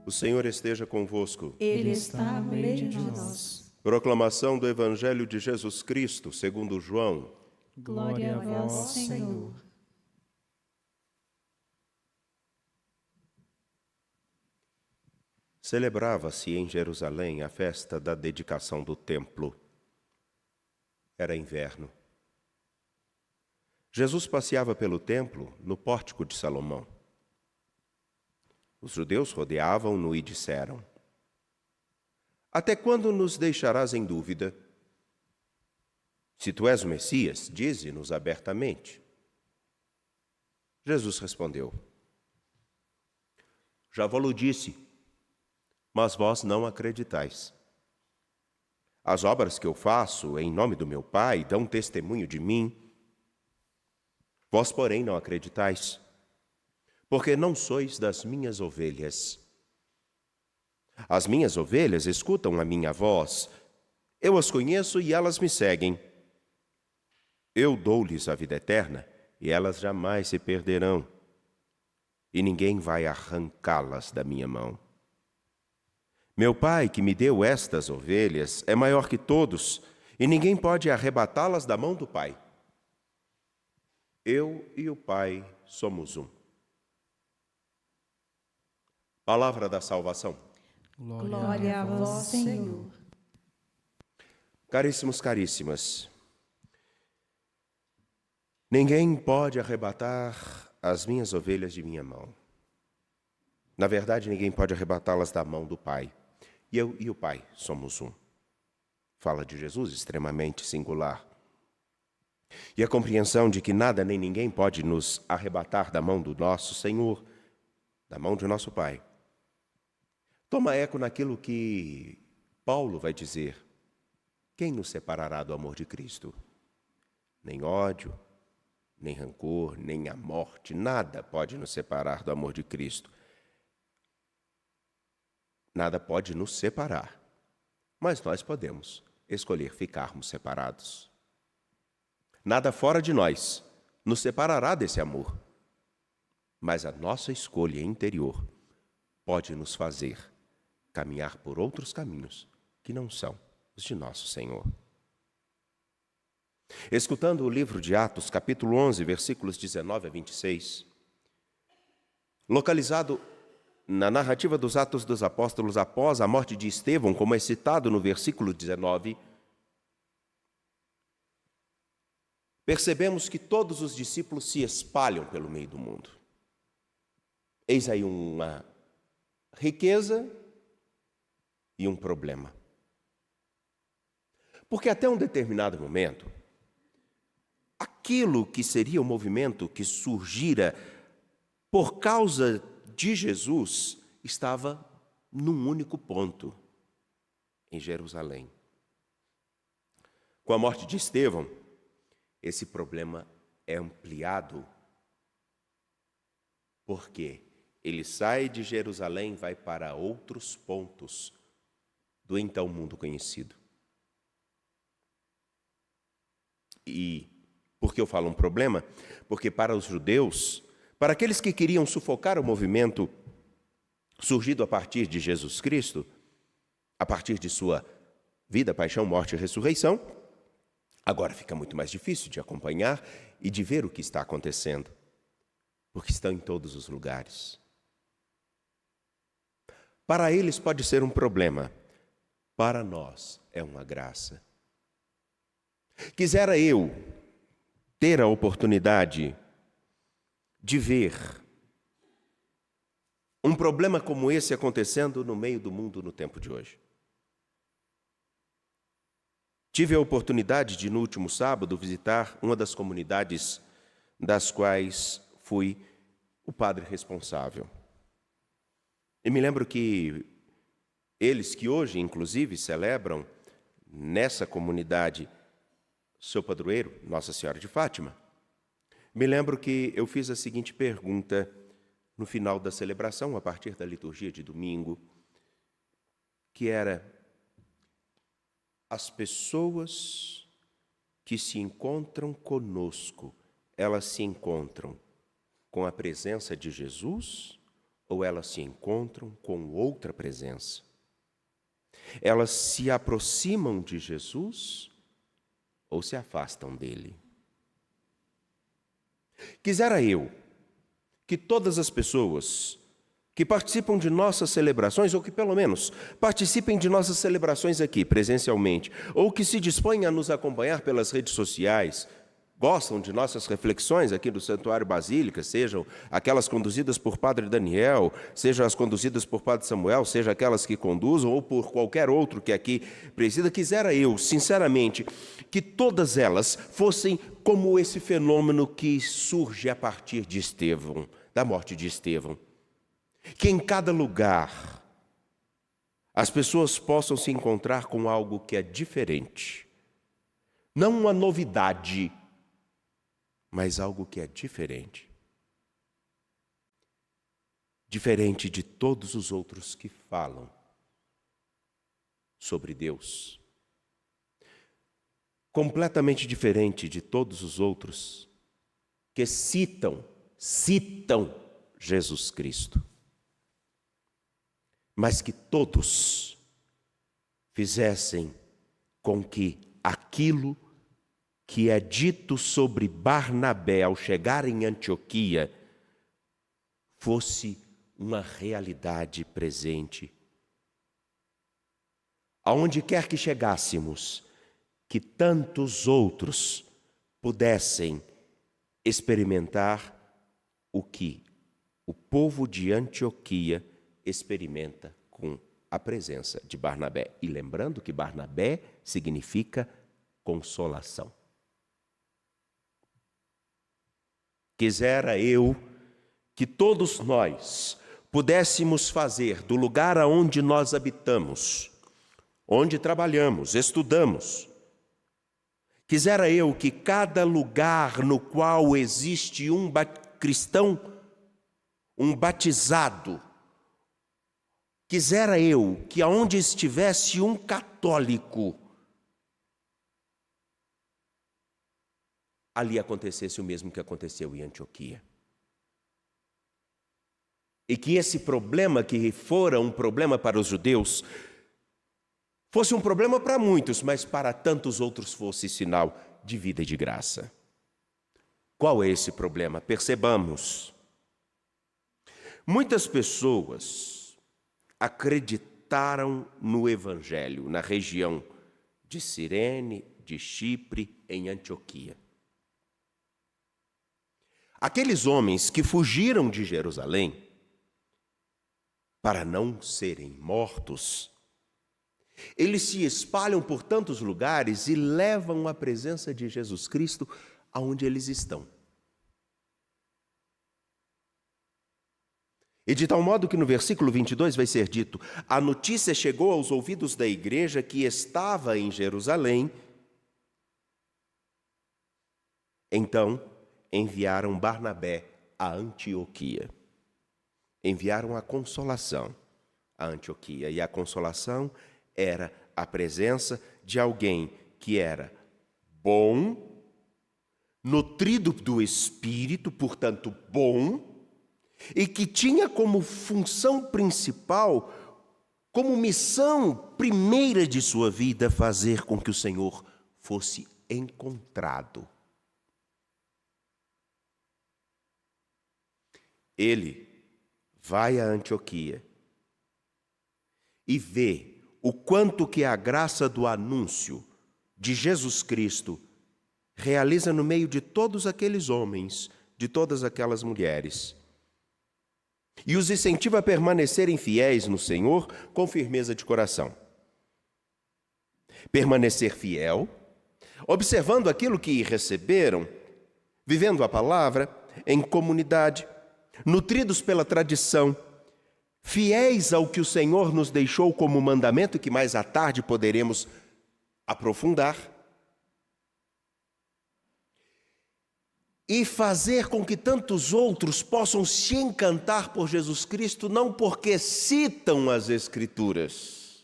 O Senhor esteja convosco. Ele está no meio de nós. Proclamação do Evangelho de Jesus Cristo, segundo João. Glória a vós, Senhor. Celebrava-se em Jerusalém a festa da dedicação do templo. Era inverno. Jesus passeava pelo templo, no pórtico de Salomão. Os judeus rodeavam-no e disseram: Até quando nos deixarás em dúvida? Se tu és o Messias, dize-nos abertamente. Jesus respondeu: Já vou-lo disse, mas vós não acreditais. As obras que eu faço em nome do meu Pai dão testemunho de mim. Vós, porém, não acreditais, porque não sois das minhas ovelhas. As minhas ovelhas escutam a minha voz. Eu as conheço e elas me seguem. Eu dou-lhes a vida eterna e elas jamais se perderão, e ninguém vai arrancá-las da minha mão. Meu Pai, que me deu estas ovelhas, é maior que todos, e ninguém pode arrebatá-las da mão do Pai. Eu e o Pai somos um. Palavra da salvação. Glória a vós, Senhor. Caríssimos, caríssimas, ninguém pode arrebatar as minhas ovelhas de minha mão. Na verdade, ninguém pode arrebatá-las da mão do Pai. E eu e o Pai somos um. Fala de Jesus extremamente singular. E a compreensão de que nada nem ninguém pode nos arrebatar da mão do nosso Senhor, da mão de nosso Pai, toma eco naquilo que Paulo vai dizer: quem nos separará do amor de Cristo? Nem ódio, nem rancor, nem a morte, nada pode nos separar do amor de Cristo. Nada pode nos separar, mas nós podemos escolher ficarmos separados. Nada fora de nós nos separará desse amor, mas a nossa escolha interior pode nos fazer caminhar por outros caminhos que não são os de nosso Senhor. Escutando o livro de Atos, capítulo 11, versículos 19 a 26, localizado na narrativa dos Atos dos Apóstolos após a morte de Estevão, como é citado no versículo 19, percebemos que todos os discípulos se espalham pelo meio do mundo. Eis aí uma riqueza e um problema. Porque até um determinado momento, aquilo que seria o movimento que surgira por causa de Jesus estava num único ponto, em Jerusalém. Com a morte de Estevão, esse problema é ampliado, porque ele sai de Jerusalém e vai para outros pontos do então mundo conhecido. E por que eu falo um problema? Porque para os judeus, para aqueles que queriam sufocar o movimento surgido a partir de Jesus Cristo, a partir de sua vida, paixão, morte e ressurreição, agora fica muito mais difícil de acompanhar e de ver o que está acontecendo, porque estão em todos os lugares. Para eles pode ser um problema, para nós é uma graça. Quisera eu ter a oportunidade de ver um problema como esse acontecendo no meio do mundo no tempo de hoje. Tive a oportunidade de, no último sábado, visitar uma das comunidades das quais fui o padre responsável. E me lembro que eles que hoje, inclusive, celebram nessa comunidade seu padroeiro, Nossa Senhora de Fátima, me lembro que eu fiz a seguinte pergunta no final da celebração, a partir da liturgia de domingo, que era: as pessoas que se encontram conosco, elas se encontram com a presença de Jesus ou elas se encontram com outra presença. Elas se aproximam de Jesus ou se afastam dele. Quisera eu que todas as pessoas que participam de nossas celebrações, ou que pelo menos participem de nossas celebrações aqui presencialmente, ou que se dispõem a nos acompanhar pelas redes sociais, gostam de nossas reflexões aqui do Santuário Basílica, sejam aquelas conduzidas por Padre Daniel, sejam as conduzidas por Padre Samuel, sejam aquelas que conduzam ou por qualquer outro que aqui presida, quisera eu, sinceramente, que todas elas fossem como esse fenômeno que surge a partir de Estevão, da morte de Estevão. Que em cada lugar as pessoas possam se encontrar com algo que é diferente. Não uma novidade, mas algo que é diferente. Diferente de todos os outros que falam sobre Deus. Completamente diferente de todos os outros que citam Jesus Cristo. Mas que todos fizessem com que aquilo que é dito sobre Barnabé ao chegar em Antioquia fosse uma realidade presente. Aonde quer que chegássemos, que tantos outros pudessem experimentar o que o povo de Antioquia experimenta com a presença de Barnabé. E lembrando que Barnabé significa consolação. Quisera eu que todos nós pudéssemos fazer do lugar aonde nós habitamos, onde trabalhamos, estudamos, quisera eu que cada lugar no qual existe um cristão, um batizado, quisera eu que aonde estivesse um católico, ali acontecesse o mesmo que aconteceu em Antioquia. E que esse problema, que fora um problema para os judeus, fosse um problema para muitos, mas para tantos outros fosse sinal de vida e de graça. Qual é esse problema? Percebamos. Muitas pessoas acreditaram no Evangelho na região de Cirene, de Chipre, em Antioquia. Aqueles homens que fugiram de Jerusalém para não serem mortos, eles se espalham por tantos lugares e levam a presença de Jesus Cristo aonde eles estão. E de tal modo que no versículo 22 vai ser dito: a notícia chegou aos ouvidos da igreja que estava em Jerusalém. Então enviaram Barnabé a Antioquia. Enviaram a consolação a Antioquia. E a consolação era a presença de alguém que era bom, nutrido do Espírito, portanto bom, e que tinha como função principal, como missão primeira de sua vida, fazer com que o Senhor fosse encontrado. Ele vai a Antioquia e vê o quanto que a graça do anúncio de Jesus Cristo realiza no meio de todos aqueles homens, de todas aquelas mulheres. E os incentiva a permanecerem fiéis no Senhor com firmeza de coração. Permanecer fiel, observando aquilo que receberam, vivendo a palavra em comunidade, nutridos pela tradição, fiéis ao que o Senhor nos deixou como mandamento, que mais à tarde poderemos aprofundar, e fazer com que tantos outros possam se encantar por Jesus Cristo, não porque citam as Escrituras,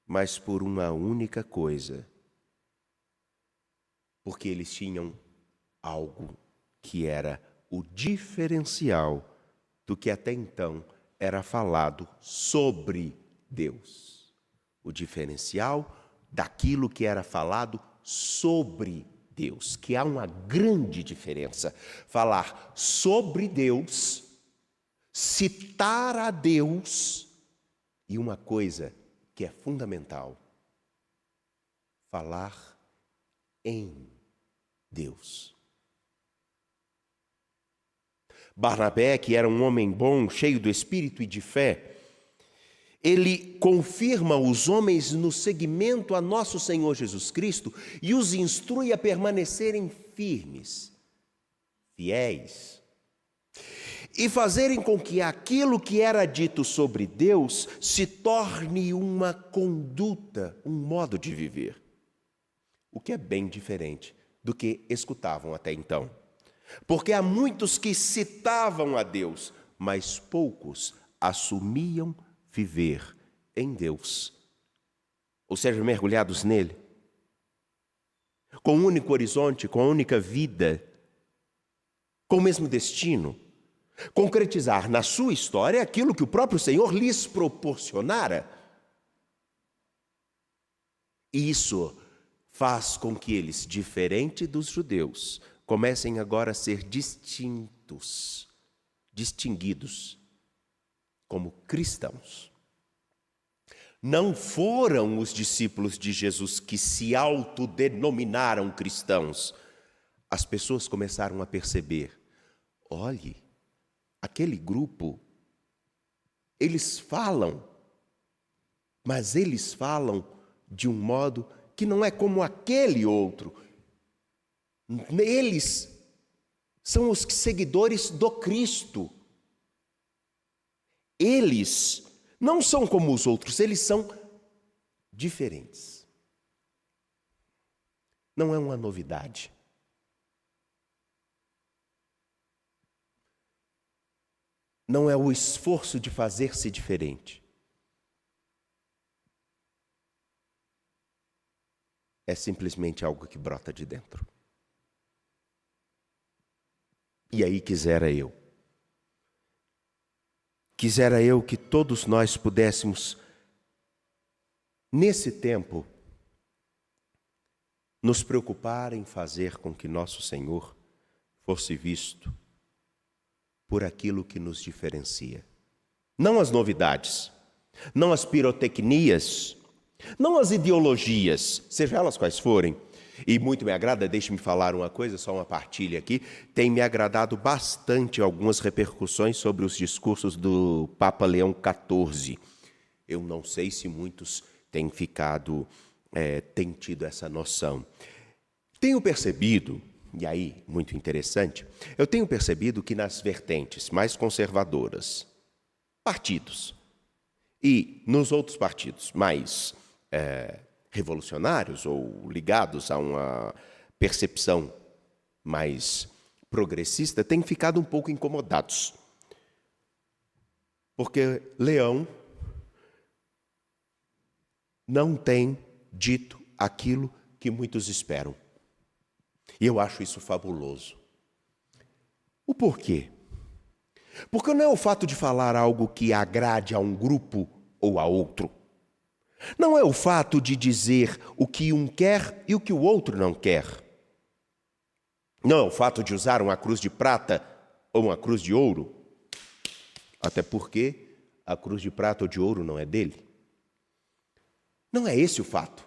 mas por uma única coisa, porque eles tinham algo que era o diferencial do que até então era falado sobre Deus. O diferencial daquilo que era falado sobre Deus, que há uma grande diferença. Falar sobre Deus, citar a Deus, e uma coisa que é fundamental, falar em Deus. Barnabé, que era um homem bom, cheio do Espírito e de fé, ele confirma os homens no seguimento a nosso Senhor Jesus Cristo e os instrui a permanecerem firmes, fiéis, e fazerem com que aquilo que era dito sobre Deus se torne uma conduta, um modo de viver. O que é bem diferente do que escutavam até então. Porque há muitos que citavam a Deus, mas poucos assumiam viver em Deus, ou seja, mergulhados nele, com um único horizonte, com a única vida, com o mesmo destino, concretizar na sua história aquilo que o próprio Senhor lhes proporcionara. E isso faz com que eles, diferente dos judeus, comecem agora a ser distinguidos como cristãos. Não foram os discípulos de Jesus que se autodenominaram cristãos. As pessoas começaram a perceber, olhe, aquele grupo, eles falam, mas eles falam de um modo que não é como aquele outro. Eles são os seguidores do Cristo. Eles não são como os outros, eles são diferentes. Não é uma novidade. Não é o esforço de fazer-se diferente. É simplesmente algo que brota de dentro. E aí quisera eu que todos nós pudéssemos, nesse tempo, nos preocupar em fazer com que nosso Senhor fosse visto por aquilo que nos diferencia. Não as novidades, não as pirotecnias, não as ideologias, seja elas quais forem. E muito me agrada, deixe-me falar uma coisa, só uma partilha aqui, tem me agradado bastante algumas repercussões sobre os discursos do Papa Leão XIV. Eu não sei se muitos têm têm tido essa noção. Tenho percebido, e aí, muito interessante, eu tenho percebido que nas vertentes mais conservadoras, partidos, e nos outros partidos mais revolucionários ou ligados a uma percepção mais progressista, têm ficado um pouco incomodados. Porque Leão não tem dito aquilo que muitos esperam. E eu acho isso fabuloso. O porquê? Porque não é o fato de falar algo que agrade a um grupo ou a outro. Não é o fato de dizer o que um quer e o que o outro não quer. Não é o fato de usar uma cruz de prata ou uma cruz de ouro. Até porque a cruz de prata ou de ouro não é dele. Não é esse o fato.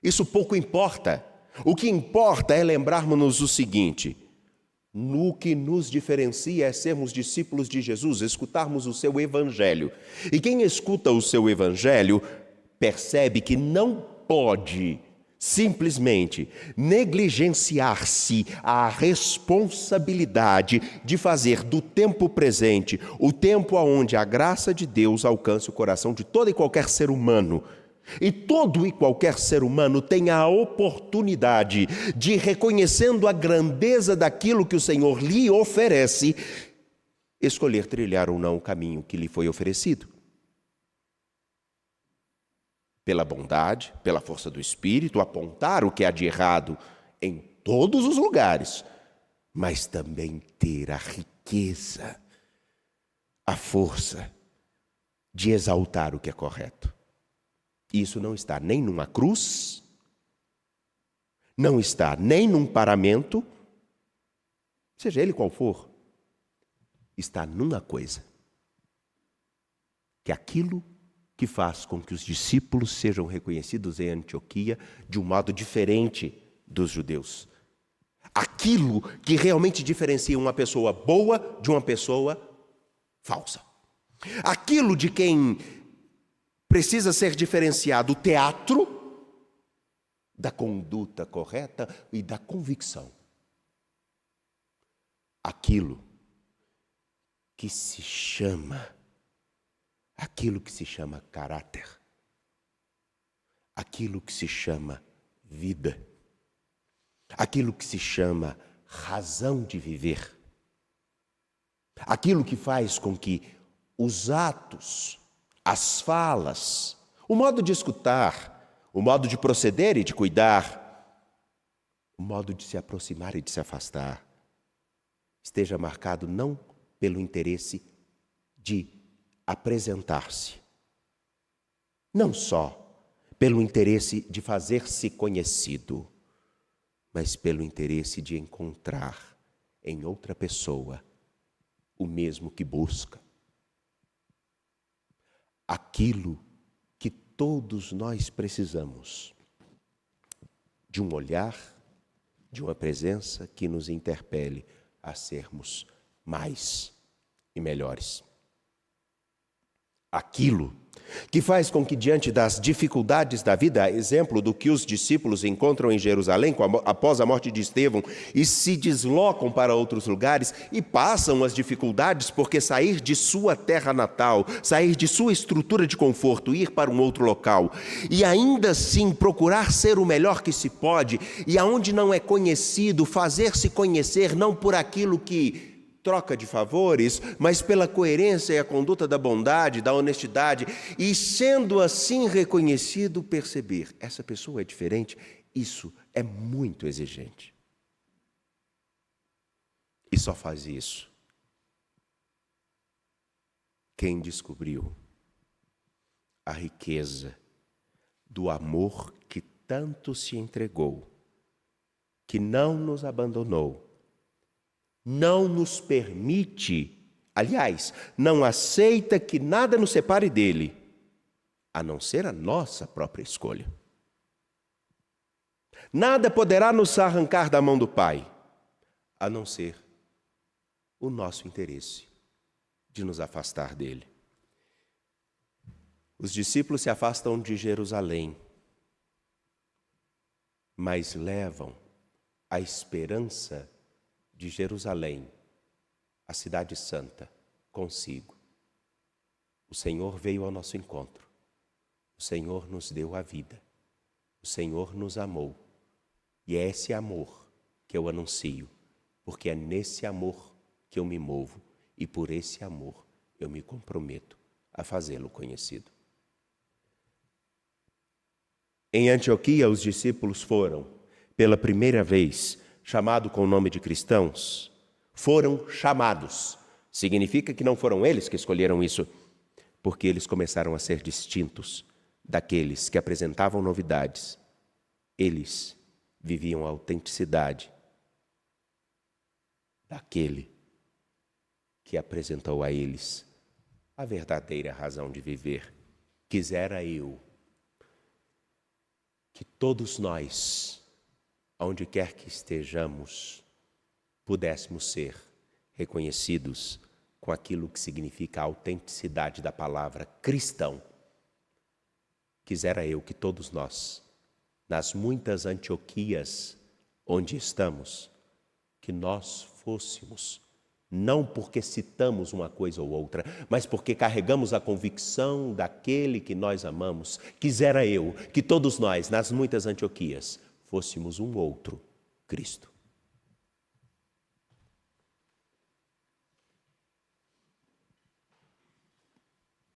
Isso pouco importa. O que importa é lembrarmos-nos o seguinte: no que nos diferencia é sermos discípulos de Jesus, escutarmos o seu evangelho. E quem escuta o seu evangelho percebe que não pode simplesmente negligenciar-se a responsabilidade de fazer do tempo presente o tempo onde a graça de Deus alcance o coração de todo e qualquer ser humano. E todo e qualquer ser humano tem a oportunidade de, reconhecendo a grandeza daquilo que o Senhor lhe oferece, escolher trilhar ou não o caminho que lhe foi oferecido. Pela bondade, pela força do Espírito, apontar o que há de errado em todos os lugares, mas também ter a riqueza a força de exaltar o que é correto. Isso não está nem numa cruz, não está nem num paramento, seja ele qual for, está numa coisa, que é aquilo que faz com que os discípulos sejam reconhecidos em Antioquia de um modo diferente dos judeus. Aquilo que realmente diferencia uma pessoa boa de uma pessoa falsa. Aquilo de quem precisa ser diferenciado o teatro da conduta correta e da convicção. Aquilo que se chama caráter. Aquilo que se chama vida. Aquilo que se chama razão de viver. Aquilo que faz com que os atos, as falas, o modo de escutar, o modo de proceder e de cuidar, o modo de se aproximar e de se afastar, esteja marcado não pelo interesse de apresentar-se, não só pelo interesse de fazer-se conhecido, mas pelo interesse de encontrar em outra pessoa o mesmo que busca. Aquilo que todos nós precisamos, de um olhar, de uma presença que nos interpele a sermos mais e melhores. Aquilo que faz com que, diante das dificuldades da vida, exemplo do que os discípulos encontram em Jerusalém após a morte de Estevão e se deslocam para outros lugares e passam as dificuldades porque sair de sua terra natal, sair de sua estrutura de conforto, ir para um outro local e ainda assim procurar ser o melhor que se pode e aonde não é conhecido, fazer-se conhecer não por aquilo que troca de favores, mas pela coerência e a conduta da bondade, da honestidade, e sendo assim reconhecido, perceber, essa pessoa é diferente, isso é muito exigente. E só faz isso quem descobriu a riqueza do amor que tanto se entregou, que não nos abandonou, não nos permite, aliás, não aceita que nada nos separe dele, a não ser a nossa própria escolha. Nada poderá nos arrancar da mão do Pai, a não ser o nosso interesse de nos afastar dele. Os discípulos se afastam de Jerusalém, mas levam a esperança de Jerusalém, a cidade santa, consigo. O Senhor veio ao nosso encontro. O Senhor nos deu a vida. O Senhor nos amou. E é esse amor que eu anuncio, porque é nesse amor que eu me movo e por esse amor eu me comprometo a fazê-lo conhecido. Em Antioquia, os discípulos foram, pela primeira vez, chamados com o nome de cristãos, foram chamados. Significa que não foram eles que escolheram isso, porque eles começaram a ser distintos daqueles que apresentavam novidades. Eles viviam a autenticidade daquele que apresentou a eles a verdadeira razão de viver. Quisera eu que todos nós, onde quer que estejamos, pudéssemos ser reconhecidos com aquilo que significa a autenticidade da palavra cristão. Quisera eu que todos nós, nas muitas Antioquias onde estamos, que nós fôssemos, não porque citamos uma coisa ou outra, mas porque carregamos a convicção daquele que nós amamos. Quisera eu que todos nós, nas muitas Antioquias, fôssemos um outro Cristo.